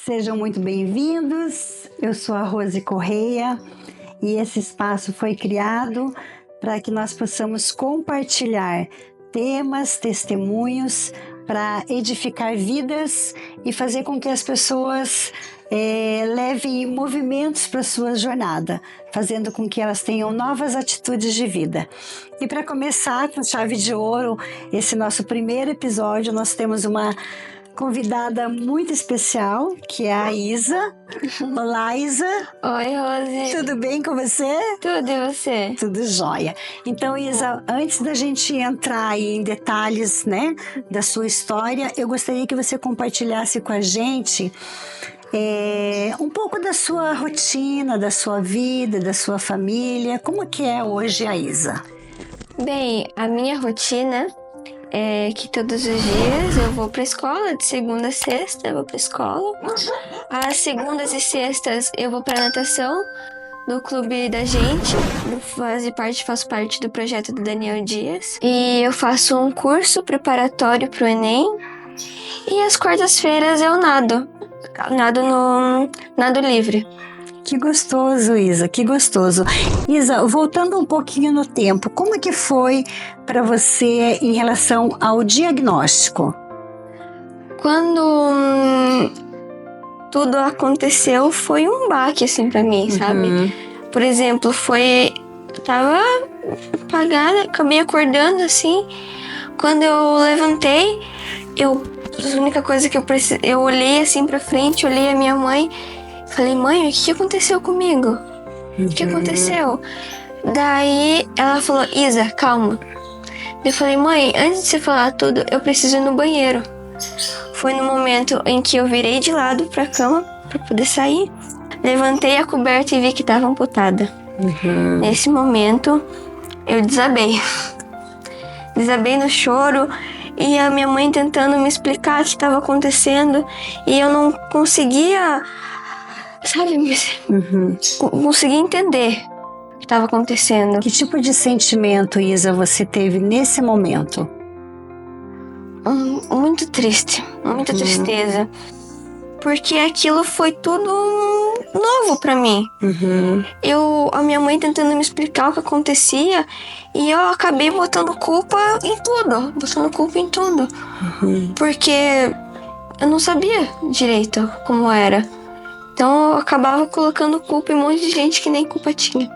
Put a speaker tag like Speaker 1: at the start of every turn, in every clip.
Speaker 1: Sejam muito bem-vindos. Eu sou a Rose Correia e esse espaço foi criado para que nós possamos compartilhar temas, testemunhos para edificar vidas e fazer com que as pessoas levem movimentos para a sua jornada, fazendo com que elas tenham novas atitudes de vida. E para começar com chave de ouro, esse nosso primeiro episódio, nós temos uma convidada muito especial, que é a Isa. Olá, Isa.
Speaker 2: Oi, Rose.
Speaker 1: Tudo bem com você?
Speaker 2: Tudo, e você?
Speaker 1: Tudo jóia. Então, Isa, antes da gente entrar aí em detalhes, né, da sua história, eu gostaria que você compartilhasse com a gente um pouco da sua rotina, da sua vida, da sua família. Como que é hoje a Isa?
Speaker 2: Bem, a minha rotina é que todos os dias eu vou pra escola, de segunda a sexta eu vou pra escola. Às segundas e sextas eu vou pra natação no clube da gente. Faço parte do projeto do Daniel Dias. E eu faço um curso preparatório pro Enem. E às quartas-feiras eu nado no nado livre.
Speaker 1: Que gostoso, Isa, que gostoso. Isa, voltando um pouquinho no tempo, como que foi para você em relação ao diagnóstico?
Speaker 2: Quando tudo aconteceu, foi um baque, assim, pra mim, sabe? Por exemplo, tava apagada, acabei acordando, assim. Quando eu levantei, a única coisa que eu olhei, assim, pra frente, olhei a minha mãe. Falei, mãe, o que aconteceu comigo? O que aconteceu? Daí ela falou, Isa, calma. Eu falei, mãe, antes de você falar tudo, eu preciso ir no banheiro. Foi no momento em que eu virei de lado pra cama pra poder sair. Levantei a coberta e vi que tava amputada. Nesse momento, eu desabei. Desabei no choro e a minha mãe tentando me explicar o que estava acontecendo. E eu não conseguia... Sabe, consegui entender o que estava acontecendo.
Speaker 1: Que tipo de sentimento, Isa, você teve nesse momento?
Speaker 2: Muito triste, muita tristeza. Porque aquilo foi tudo novo pra mim. A minha mãe tentando me explicar o que acontecia e eu acabei botando culpa em tudo. Porque eu não sabia direito como era. Então eu acabava colocando culpa em um monte de gente que nem culpa tinha.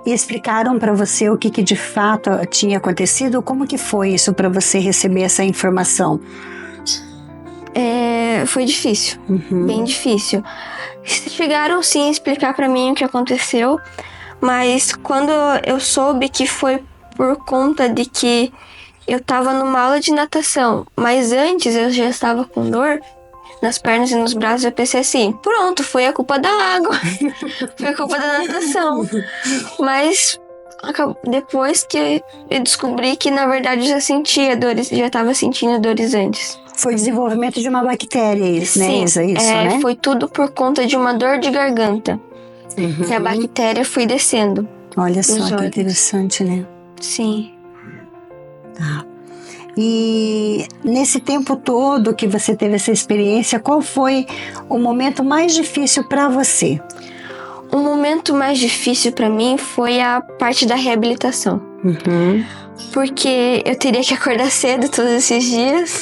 Speaker 1: E explicaram para você o que de fato tinha acontecido? Como que foi isso para você receber essa informação?
Speaker 2: Foi difícil, bem difícil. Chegaram sim a explicar para mim o que aconteceu, mas quando eu soube que foi por conta de que eu tava numa aula de natação, mas antes eu já estava com dor nas pernas e nos braços, eu pensei assim, pronto, foi a culpa da água, foi a culpa da natação. Mas depois que eu descobri que na verdade eu já sentia dores, já estava sentindo dores antes.
Speaker 1: Foi desenvolvimento de uma bactéria, isso, né, Isa? Isso, né?
Speaker 2: Foi tudo por conta de uma dor de garganta. E a bactéria foi descendo.
Speaker 1: Olha só que interessante, né?
Speaker 2: Sim.
Speaker 1: Tá. E nesse tempo todo que você teve essa experiência, qual foi o momento mais difícil para você?
Speaker 2: O momento mais difícil para mim foi a parte da reabilitação. Porque eu teria que acordar cedo todos esses dias.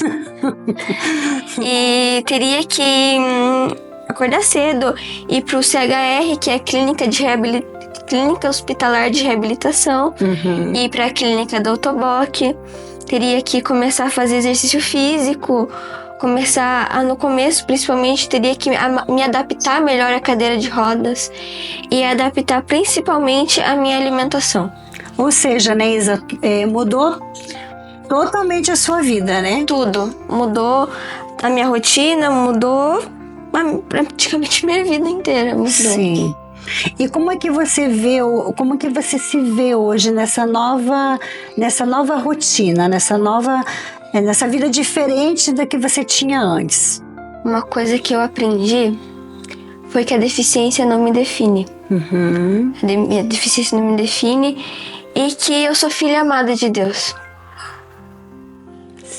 Speaker 2: E teria que acordar cedo, ir pro CHR, que é a Clínica Hospitalar de Reabilitação, ir pra clínica do Autoboc. Teria que começar a fazer exercício físico, no começo principalmente, teria que me adaptar melhor à cadeira de rodas e adaptar principalmente a minha alimentação.
Speaker 1: Ou seja, né, Isa, mudou totalmente a sua vida, né?
Speaker 2: Tudo. Mudou a minha rotina, mudou praticamente minha vida inteira. Mudou.
Speaker 1: Sim. E como é que você se vê hoje nessa nova rotina, nessa vida diferente da que você tinha antes?
Speaker 2: Uma coisa que eu aprendi foi que a deficiência não me define. A deficiência não me define e que eu sou filha amada de Deus.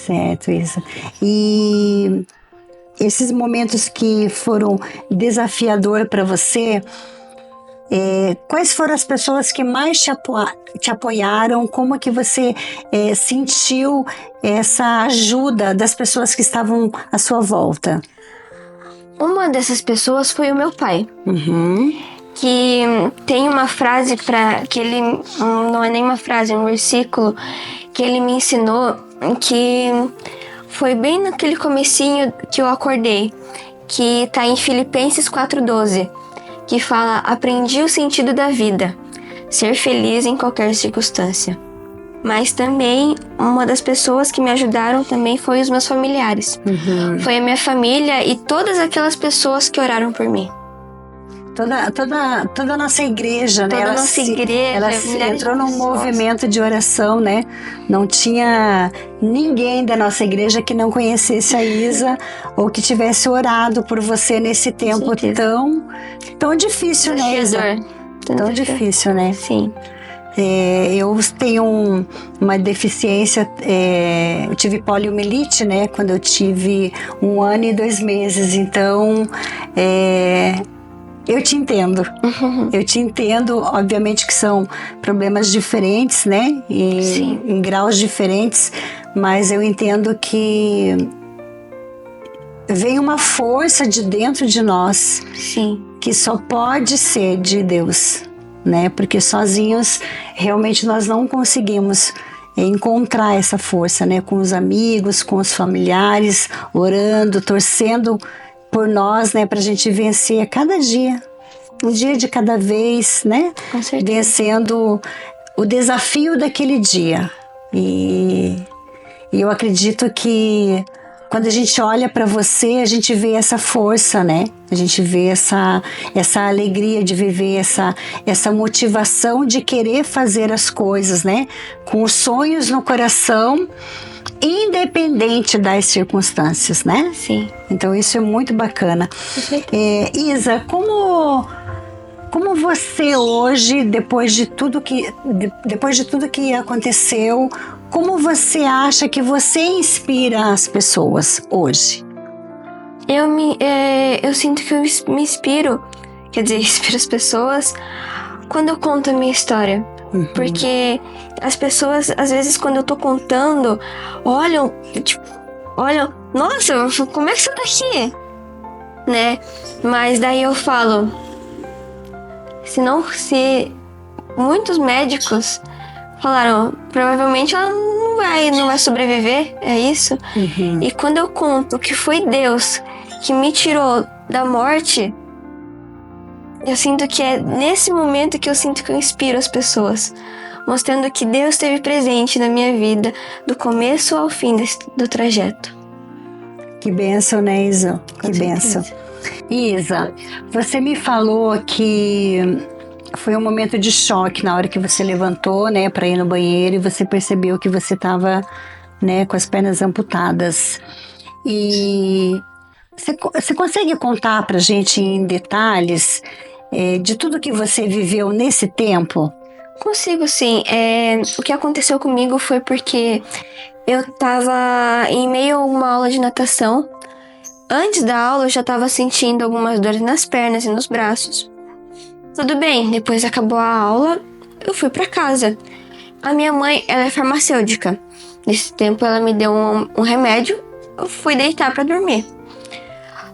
Speaker 1: Certo, Isa. E esses momentos que foram desafiador para você, quais foram as pessoas que mais te apoiaram? Como que você sentiu essa ajuda das pessoas que estavam à sua volta?
Speaker 2: Uma dessas pessoas foi o meu pai.
Speaker 1: Uhum.
Speaker 2: Que tem uma frase que ele... Não é nem uma frase, é um versículo que ele me ensinou, que foi bem naquele comecinho que eu acordei, que tá em Filipenses 4:12, que fala: aprendi o sentido da vida, ser feliz em qualquer circunstância. Mas também, uma das pessoas que me ajudaram também foi os meus familiares.
Speaker 1: Uhum.
Speaker 2: Foi a minha família e todas aquelas pessoas que oraram por mim.
Speaker 1: Toda a nossa igreja, né?
Speaker 2: Toda a nossa igreja.
Speaker 1: Ela entrou num movimento de oração, né? Não tinha ninguém da nossa igreja que não conhecesse a Isa ou que tivesse orado por você nesse tempo tão difícil, né, Isa? Tão difícil, né?
Speaker 2: Sim.
Speaker 1: Eu tenho uma deficiência, eu tive poliomielite, né? Quando eu tive 1 ano e 2 meses. Então, eu te entendo. Eu te entendo, obviamente que são problemas diferentes, né? Em graus diferentes, mas eu entendo que vem uma força de dentro de nós.
Speaker 2: Sim.
Speaker 1: Que só pode ser de Deus, né? Porque sozinhos realmente nós não conseguimos encontrar essa força, né? Com os amigos, com os familiares, orando, torcendo por nós, né, pra gente vencer a cada dia, um dia de cada vez, né?
Speaker 2: Com certeza.
Speaker 1: Vencendo o desafio daquele dia. E eu acredito que quando a gente olha para você, a gente vê essa força, né? A gente vê essa alegria de viver, essa motivação de querer fazer as coisas, né? Com os sonhos no coração, independente das circunstâncias, né?
Speaker 2: Sim.
Speaker 1: Então isso é muito bacana. Isa, como você hoje, depois de tudo que aconteceu, como você acha que você inspira as pessoas hoje?
Speaker 2: Eu sinto que eu me inspiro, quer dizer, inspiro as pessoas quando eu conto a minha história.
Speaker 1: Uhum.
Speaker 2: Porque as pessoas, às vezes, quando eu tô contando, olham, nossa, como é que você tá aqui? Né? Mas daí eu falo, se muitos médicos falaram, provavelmente ela não vai sobreviver, é isso?
Speaker 1: Uhum.
Speaker 2: E quando eu conto que foi Deus que me tirou da morte, eu sinto que é nesse momento que eu sinto que eu inspiro as pessoas, mostrando que Deus esteve presente na minha vida, do começo ao fim do trajeto.
Speaker 1: Que bênção, né, Isa? Que bênção. Isa, você me falou que foi um momento de choque na hora que você levantou, né, para ir no banheiro e você percebeu que você estava, né, com as pernas amputadas. E você consegue contar pra gente em detalhes de tudo que você viveu nesse tempo?
Speaker 2: Consigo, sim. O que aconteceu comigo foi porque eu tava em meio a uma aula de natação. Antes da aula, eu já tava sentindo algumas dores nas pernas e nos braços. Tudo bem, depois acabou a aula, eu fui pra casa. A minha mãe, ela é farmacêutica. Nesse tempo, ela me deu um remédio, eu fui deitar pra dormir.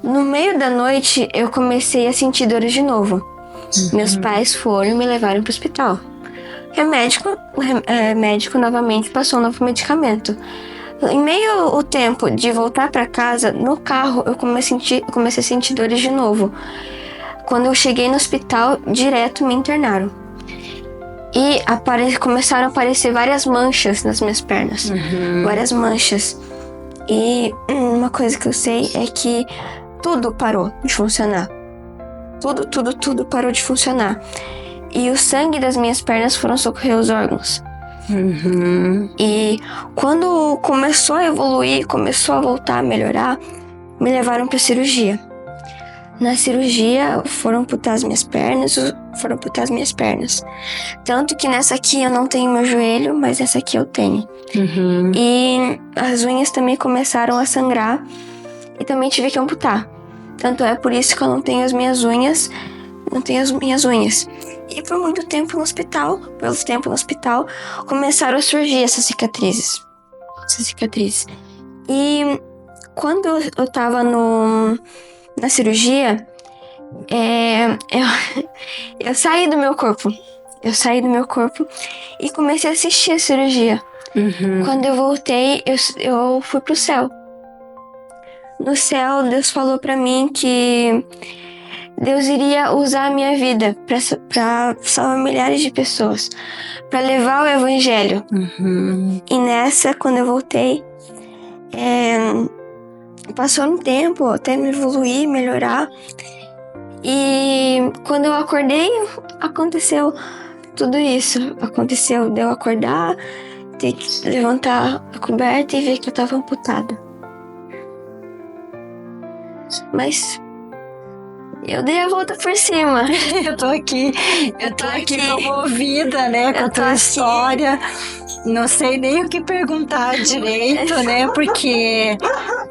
Speaker 2: No meio da noite, eu comecei a sentir dores de novo. Uhum. Meus pais foram e me levaram pro hospital. O médico novamente passou um novo medicamento. Em meio ao tempo de voltar para casa, no carro eu comecei a sentir dores de novo. Quando eu cheguei no hospital, direto me internaram. E começaram a aparecer várias manchas nas minhas pernas.
Speaker 1: Uhum.
Speaker 2: Várias manchas. E uma coisa que eu sei é que tudo parou de funcionar. Tudo parou de funcionar. E o sangue das minhas pernas foram socorrer os órgãos.
Speaker 1: Uhum.
Speaker 2: E quando começou a evoluir, começou a voltar a melhorar, me levaram para cirurgia. Na cirurgia foram amputar as minhas pernas. Tanto que nessa aqui eu não tenho meu joelho, mas nessa aqui eu tenho.
Speaker 1: Uhum.
Speaker 2: E as unhas também começaram a sangrar. e também tive que amputar. Tanto é por isso que eu não tenho as minhas unhas. E por muito tempo no hospital, começaram a surgir essas cicatrizes. E quando eu tava na cirurgia, eu saí do meu corpo. E comecei a assistir a cirurgia. Quando eu voltei, eu fui pro céu. No céu, Deus falou pra mim que Deus iria usar a minha vida pra salvar milhares de pessoas, pra levar o evangelho. E nessa, quando eu voltei, passou um tempo até me evoluir, melhorar. E quando eu acordei, aconteceu tudo isso. Aconteceu de eu acordar, ter que levantar a coberta e ver que eu tava amputada. Mas eu dei a volta por cima.
Speaker 1: Eu tô aqui comovida, né, com a tua história. Não sei nem o que perguntar direito, né, porque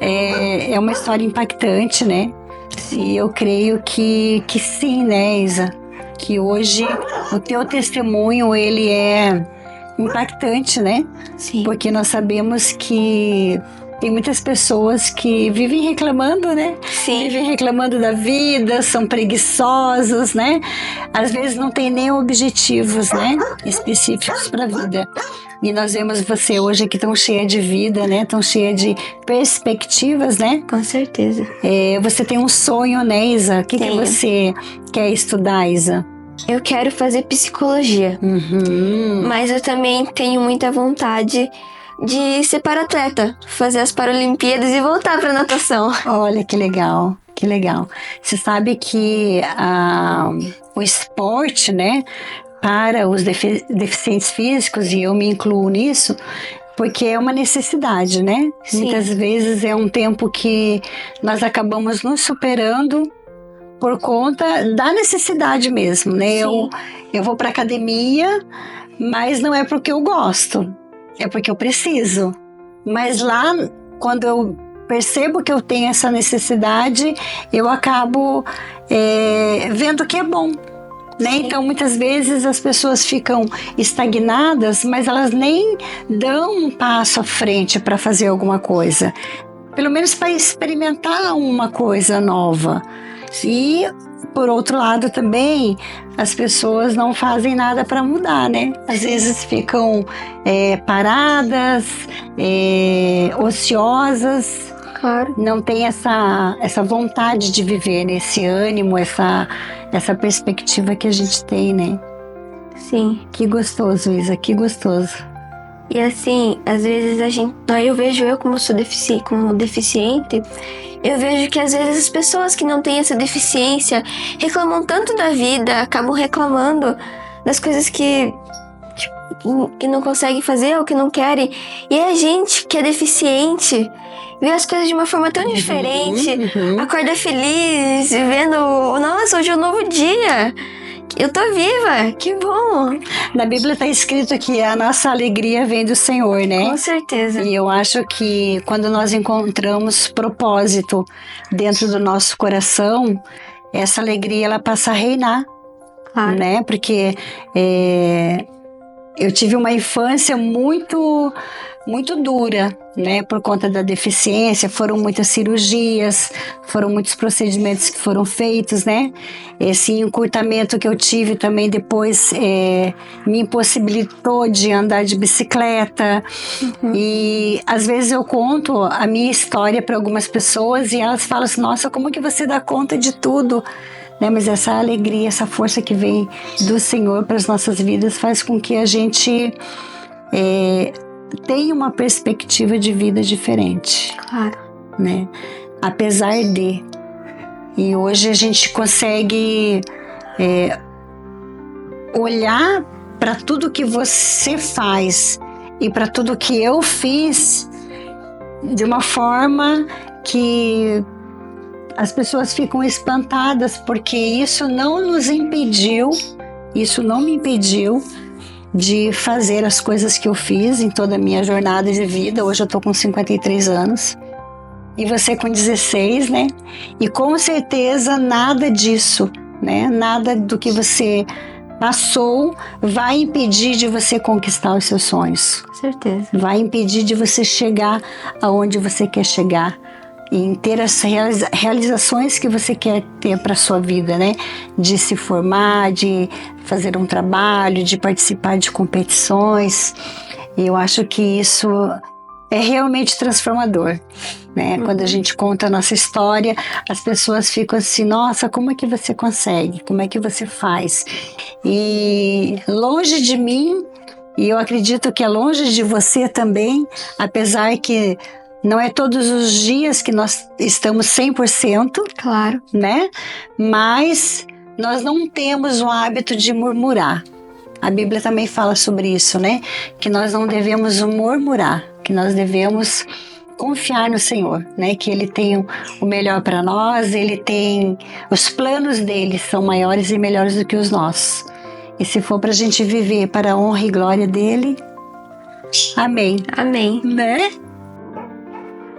Speaker 1: é uma história impactante, né? E eu creio que sim, né, Isa? Que hoje o teu testemunho, ele é impactante, né?
Speaker 2: Sim.
Speaker 1: Porque nós sabemos que tem muitas pessoas que vivem reclamando, né?
Speaker 2: Sim.
Speaker 1: Vivem reclamando da vida, são preguiçosos, né? Às vezes não tem nem objetivos, né? Específicos para a vida. E nós vemos você hoje aqui tão cheia de vida, né? Tão cheia de perspectivas, né?
Speaker 2: Com certeza.
Speaker 1: Você tem um sonho, né, Isa? O que você quer estudar, Isa?
Speaker 2: Eu quero fazer psicologia. Mas eu também tenho muita vontade de ser para-atleta, fazer as Paralimpíadas e voltar para natação.
Speaker 1: Olha, que legal, que legal. Você sabe que o esporte, né, para os deficientes físicos, e eu me incluo nisso, porque é uma necessidade, né?
Speaker 2: Sim.
Speaker 1: Muitas vezes é um tempo que nós acabamos nos superando por conta da necessidade mesmo, né? Eu vou para academia, mas não é porque eu gosto. É porque eu preciso. Mas lá, quando eu percebo que eu tenho essa necessidade, eu acabo vendo que é bom, né? Então, muitas vezes as pessoas ficam estagnadas, mas elas nem dão um passo à frente para fazer alguma coisa. Pelo menos para experimentar uma coisa nova. E, por outro lado, também, as pessoas não fazem nada para mudar, né? Às vezes ficam paradas, ociosas.
Speaker 2: Claro.
Speaker 1: Não tem essa vontade de viver, né? Esse ânimo, essa perspectiva que a gente tem, né?
Speaker 2: Sim.
Speaker 1: Que gostoso, Isa, que gostoso.
Speaker 2: E assim, às vezes eu vejo como deficiente, eu vejo que às vezes as pessoas que não têm essa deficiência reclamam tanto da vida, acabam reclamando das coisas que não conseguem fazer ou que não querem. E a gente que é deficiente vê as coisas de uma forma tão diferente, acorda feliz, vendo, nossa, hoje é um novo dia. Eu tô viva, que bom!
Speaker 1: Na Bíblia está escrito que a nossa alegria vem do Senhor, né?
Speaker 2: Com certeza.
Speaker 1: E eu acho que quando nós encontramos propósito dentro do nosso coração, essa alegria ela passa a reinar, né? Porque eu tive uma infância muito dura, né, por conta da deficiência. Foram muitas cirurgias, foram muitos procedimentos que foram feitos, né? Esse encurtamento que eu tive também depois me impossibilitou de andar de bicicleta. E às vezes eu conto a minha história para algumas pessoas e elas falam assim: nossa, como que você dá conta de tudo? Né? Mas essa alegria, essa força que vem do Senhor para as nossas vidas faz com que a gente tenha uma perspectiva de vida diferente.
Speaker 2: Claro.
Speaker 1: Né? Apesar de. E hoje a gente consegue olhar para tudo que você faz e para tudo que eu fiz de uma forma que as pessoas ficam espantadas, porque isso não nos impediu, isso não me impediu de fazer as coisas que eu fiz em toda a minha jornada de vida. Hoje eu tô com 53 anos, e você com 16, né? E com certeza nada disso, né? Nada do que você passou vai impedir de você conquistar os seus sonhos.
Speaker 2: Com certeza.
Speaker 1: Vai impedir de você chegar aonde você quer chegar. Em ter as realizações que você quer ter para sua vida, né? De se formar, de fazer um trabalho, de participar de competições. E eu acho que isso é realmente transformador, né? Quando a gente conta a nossa história, as pessoas ficam assim, nossa, como é que você consegue? Como é que você faz? E longe de mim, e eu acredito que é longe de você também, apesar que não é todos os dias que nós estamos 100%,
Speaker 2: Claro.
Speaker 1: né? Mas nós não temos o hábito de murmurar. A Bíblia também fala sobre isso, né? Que nós não devemos murmurar, que nós devemos confiar no Senhor, né? Que Ele tem o melhor para nós, Ele tem... Os planos dele são maiores e melhores do que os nossos. E se for para a gente viver para a honra e glória dele, amém.
Speaker 2: Amém.
Speaker 1: Né?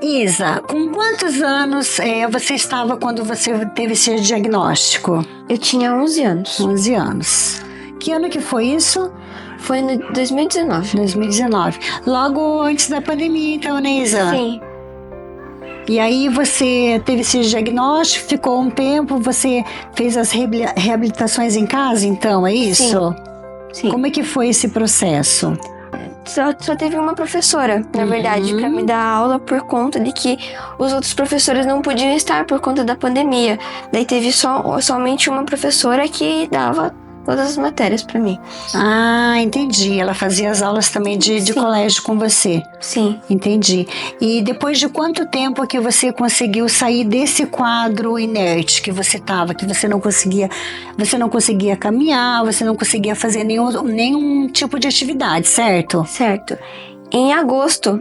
Speaker 1: Isa, com quantos anos você estava quando você teve esse diagnóstico?
Speaker 2: Eu tinha 11 anos.
Speaker 1: 11 anos. Que ano que foi isso?
Speaker 2: Foi no 2019.
Speaker 1: 2019. Logo antes da pandemia, então, né, Isa?
Speaker 2: Sim.
Speaker 1: E aí você teve esse diagnóstico, ficou um tempo, você fez as reabilitações em casa, então, é isso?
Speaker 2: Sim.
Speaker 1: Como é que foi esse processo?
Speaker 2: Só teve uma professora, na verdade, para me dar aula por conta de que os outros professores não podiam estar por conta da pandemia. Daí teve somente uma professora que dava todas as matérias para mim.
Speaker 1: Ah, entendi. Ela fazia as aulas também de colégio com você.
Speaker 2: Sim.
Speaker 1: Entendi. E depois de quanto tempo que você conseguiu sair desse quadro inerte que você estava, que você não conseguia caminhar, você não conseguia fazer nenhum tipo de atividade, certo?
Speaker 2: Certo. Em agosto,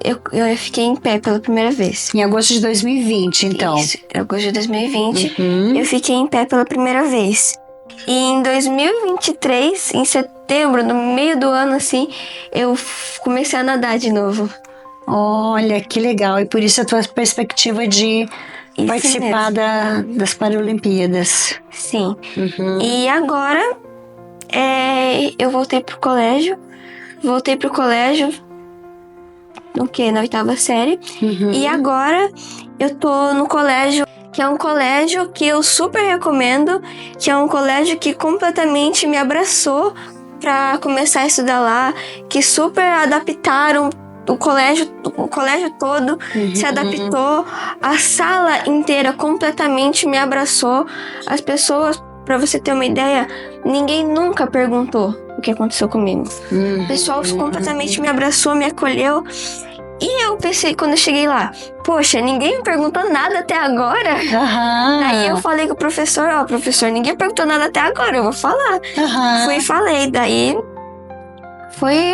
Speaker 2: eu fiquei em pé pela primeira vez.
Speaker 1: Em agosto de 2020, então.
Speaker 2: Isso, em agosto de 2020, eu fiquei em pé pela primeira vez. E em 2023, em setembro, no meio do ano, assim, eu comecei a nadar de novo.
Speaker 1: Olha, que legal. E por isso a tua perspectiva de participar das Paralimpíadas.
Speaker 2: Sim. E agora, eu voltei pro colégio. No que? Na 8ª série. E agora eu tô no colégio, que é um colégio que eu super recomendo, que é um colégio que completamente me abraçou pra começar a estudar lá, que super adaptaram o colégio todo, se adaptou, a sala inteira completamente me abraçou. As pessoas, pra você ter uma ideia, ninguém nunca perguntou o que aconteceu comigo. O pessoal completamente me abraçou, me acolheu. E eu pensei, quando eu cheguei lá, poxa, ninguém me perguntou nada até agora. Daí eu falei com o professor, professor, ninguém perguntou nada até agora, eu vou falar. Fui e falei, daí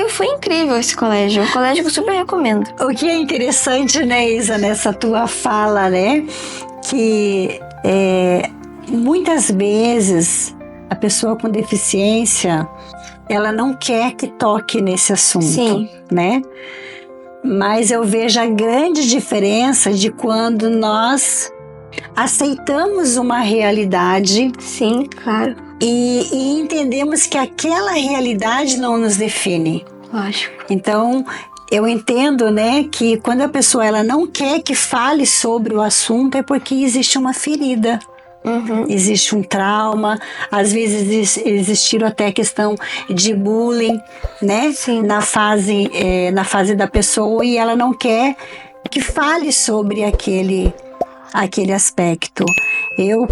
Speaker 2: foi incrível esse colégio, um colégio que eu super recomendo.
Speaker 1: O que é interessante, né, Isa, nessa tua fala, né, que muitas vezes a pessoa com deficiência, ela não quer que toque nesse assunto, né? Mas eu vejo a grande diferença de quando nós aceitamos uma realidade.
Speaker 2: Sim, claro.
Speaker 1: E entendemos que aquela realidade não nos define.
Speaker 2: Lógico.
Speaker 1: Então, eu entendo, né, que quando a pessoa ela não quer que fale sobre o assunto é porque existe uma ferida. Existe um trauma, às vezes existiram até questão de bullying, né?
Speaker 2: Sim.
Speaker 1: Na fase da pessoa, e ela não quer que fale sobre aquele aspecto.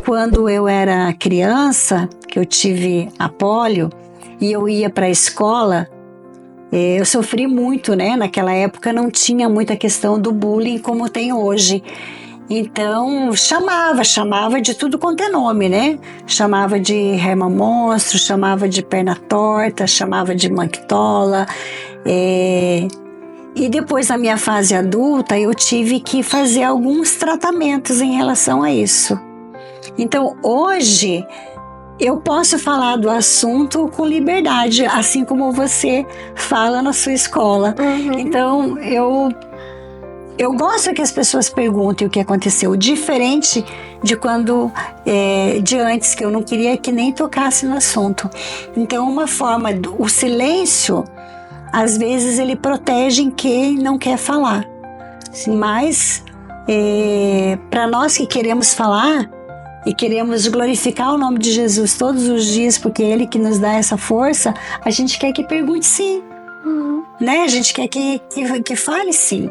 Speaker 1: Quando eu era criança, que eu tive a polio e eu ia para a escola, eu sofri muito, né? Naquela época não tinha muita questão do bullying como tem hoje. Então, chamava de tudo quanto é nome, né? Chamava de Herman Monstro, chamava de Perna Torta, chamava de Manquitola. E depois, na minha fase adulta, eu tive que fazer alguns tratamentos em relação a isso. Então, hoje, eu posso falar do assunto com liberdade, assim como você fala na sua escola. Então, eu gosto que as pessoas perguntem o que aconteceu, diferente de quando, de antes, que eu não queria que nem tocasse no assunto. Então, uma forma, o silêncio, às vezes ele protege quem não quer falar. Sim. Mas, para nós que queremos falar e queremos glorificar o nome de Jesus todos os dias, porque é Ele que nos dá essa força, a gente quer que pergunte sim. Né? A gente quer que fale sim.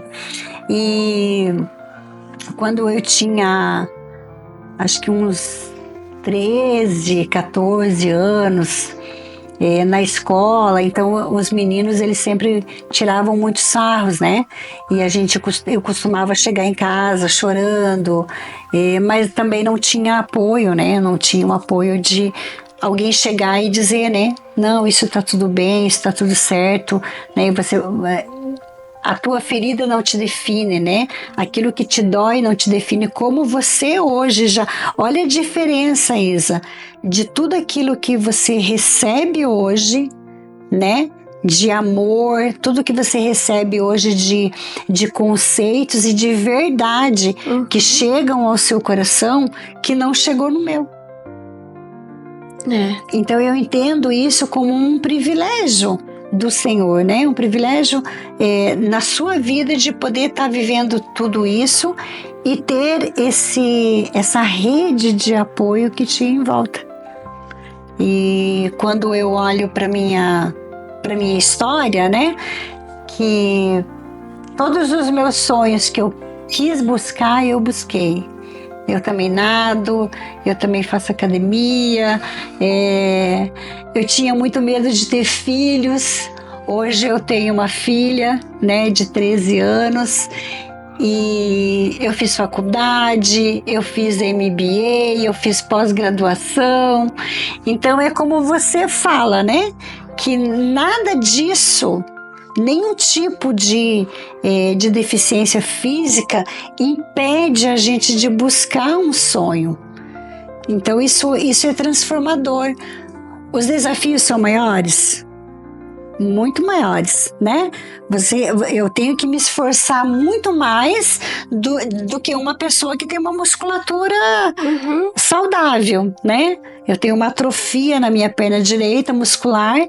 Speaker 1: E quando eu tinha, acho que uns 13, 14 anos, na escola, então os meninos, eles sempre tiravam muitos sarros, né? E eu costumava chegar em casa chorando, mas também não tinha apoio, né? Não tinha um apoio de alguém chegar e dizer, né? Não, isso tá tudo bem, isso tá tudo certo, né? A tua ferida não te define, né? Aquilo que te dói não te define. Como você hoje já... Olha a diferença, Isa, de tudo aquilo que você recebe hoje, né? De amor, tudo que você recebe hoje de conceitos e de verdade que chegam ao seu coração, que não chegou no meu. Então eu entendo isso como um privilégio do Senhor, né? Um privilégio na sua vida de poder estar vivendo tudo isso e ter essa rede de apoio que te envolta. E quando eu olho para minha história, né? Que todos os meus sonhos que eu quis buscar, eu busquei. Eu também nado, eu também faço academia, eu tinha muito medo de ter filhos. Hoje eu tenho uma filha, né, de 13 anos, e eu fiz faculdade, eu fiz MBA, eu fiz pós-graduação. Então é como você fala, né, que nada disso, nenhum tipo de deficiência física impede a gente de buscar um sonho. Então isso é transformador. Os desafios são maiores? Muito maiores, né? Eu tenho que me esforçar muito mais do que uma pessoa que tem uma musculatura saudável, né? Eu tenho uma atrofia na minha perna direita muscular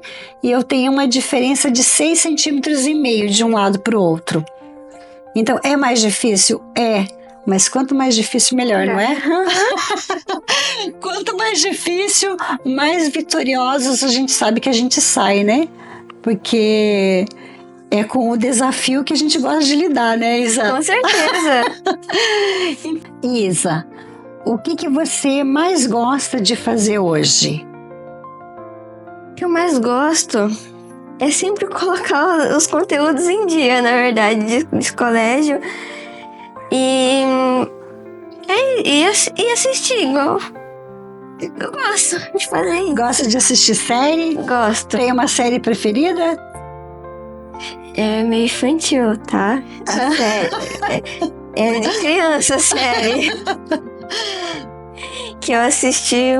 Speaker 1: e eu tenho uma diferença de 6,5 centímetros de um lado para o outro. Então, é mais difícil? Mas quanto mais difícil, melhor, não é? Quanto mais difícil, mais vitoriosos a gente sabe que a gente sai, né? Porque é com o desafio que a gente gosta de lidar, né, Isa?
Speaker 2: Com certeza.
Speaker 1: Isa, o que você mais gosta de fazer hoje?
Speaker 2: O que eu mais gosto é sempre colocar os conteúdos em dia, na verdade, de colégio. E assistir, igual. Eu gosto de fazer isso.
Speaker 1: Gosta de assistir série?
Speaker 2: Gosto.
Speaker 1: Tem uma série preferida?
Speaker 2: É meio infantil, tá? É de criança a série. Que eu assisti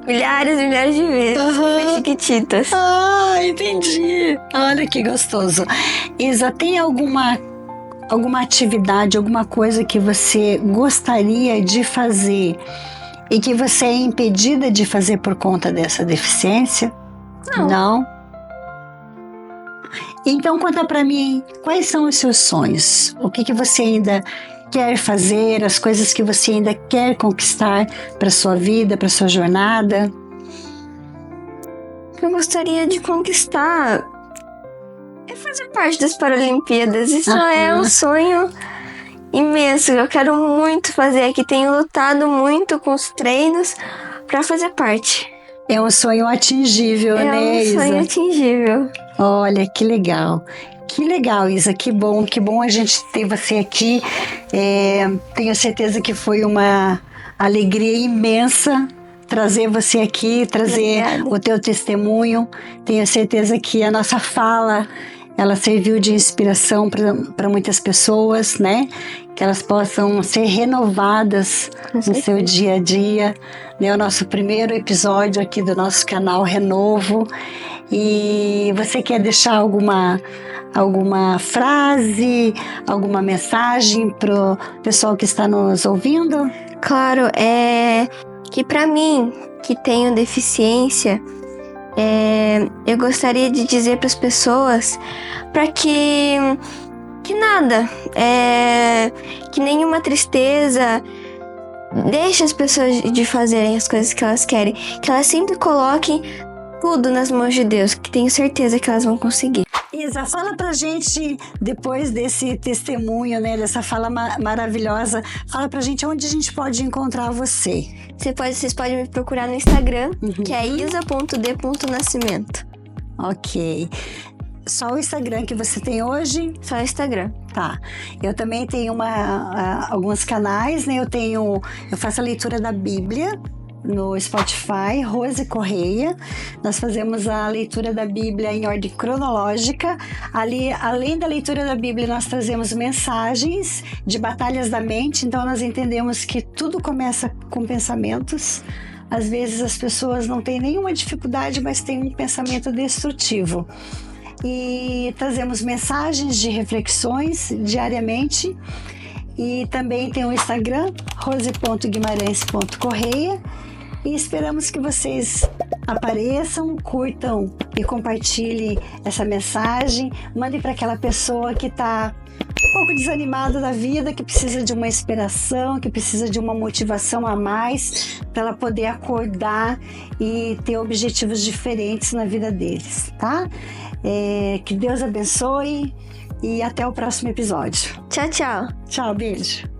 Speaker 2: milhares e milhares de vezes. Chiquititas.
Speaker 1: Entendi. Olha que gostoso. Isa, tem alguma atividade, alguma coisa que você gostaria de fazer e que você é impedida de fazer por conta dessa deficiência? Não? Então conta pra mim, quais são os seus sonhos? O que você ainda quer fazer, as coisas que você ainda quer conquistar para sua vida, para sua jornada?
Speaker 2: O que eu gostaria de conquistar é fazer parte das Paralimpíadas. Isso é um sonho imenso. Eu quero muito fazer aqui. Tenho lutado muito com os treinos para fazer parte.
Speaker 1: É um sonho atingível, né, Isa?
Speaker 2: É um sonho atingível.
Speaker 1: Olha, que legal. Que legal, Isa. Que bom a gente ter você aqui. Tenho certeza que foi uma alegria imensa trazer você aqui, trazer o teu testemunho. Tenho certeza que a nossa fala, ela serviu de inspiração para muitas pessoas, né? Que elas possam ser renovadas no seu dia a dia. Né? O nosso primeiro episódio aqui do nosso canal Renovo. E você quer deixar alguma frase, alguma mensagem pro pessoal que está nos ouvindo?
Speaker 2: Claro, que para mim, que tenho deficiência, eu gostaria de dizer para as pessoas para que nada, que nenhuma tristeza deixe as pessoas de fazerem as coisas que elas querem, que elas sempre coloquem tudo nas mãos de Deus, que tenho certeza que elas vão conseguir.
Speaker 1: Isa, fala pra gente, depois desse testemunho, né, dessa fala maravilhosa, fala pra gente onde a gente pode encontrar você.
Speaker 2: Vocês podem me procurar no Instagram, que é isa.d.nascimento.
Speaker 1: Ok. Só o Instagram que você tem hoje?
Speaker 2: Só o Instagram.
Speaker 1: Tá. Eu também tenho alguns canais, né? Eu faço a leitura da Bíblia no Spotify, Rose Correia. Nós fazemos a leitura da Bíblia em ordem cronológica. Ali, além da leitura da Bíblia, nós trazemos mensagens de batalhas da mente. Então, nós entendemos que tudo começa com pensamentos. Às vezes, as pessoas não têm nenhuma dificuldade, mas têm um pensamento destrutivo. E trazemos mensagens de reflexões diariamente. E também tem o Instagram, rose.guimarães.correia. E esperamos que vocês apareçam, curtam e compartilhem essa mensagem. Mandem para aquela pessoa que está um pouco desanimada da vida, que precisa de uma inspiração, que precisa de uma motivação a mais para ela poder acordar e ter objetivos diferentes na vida deles, tá? Que Deus abençoe e até o próximo episódio.
Speaker 2: Tchau, tchau.
Speaker 1: Tchau, beijo.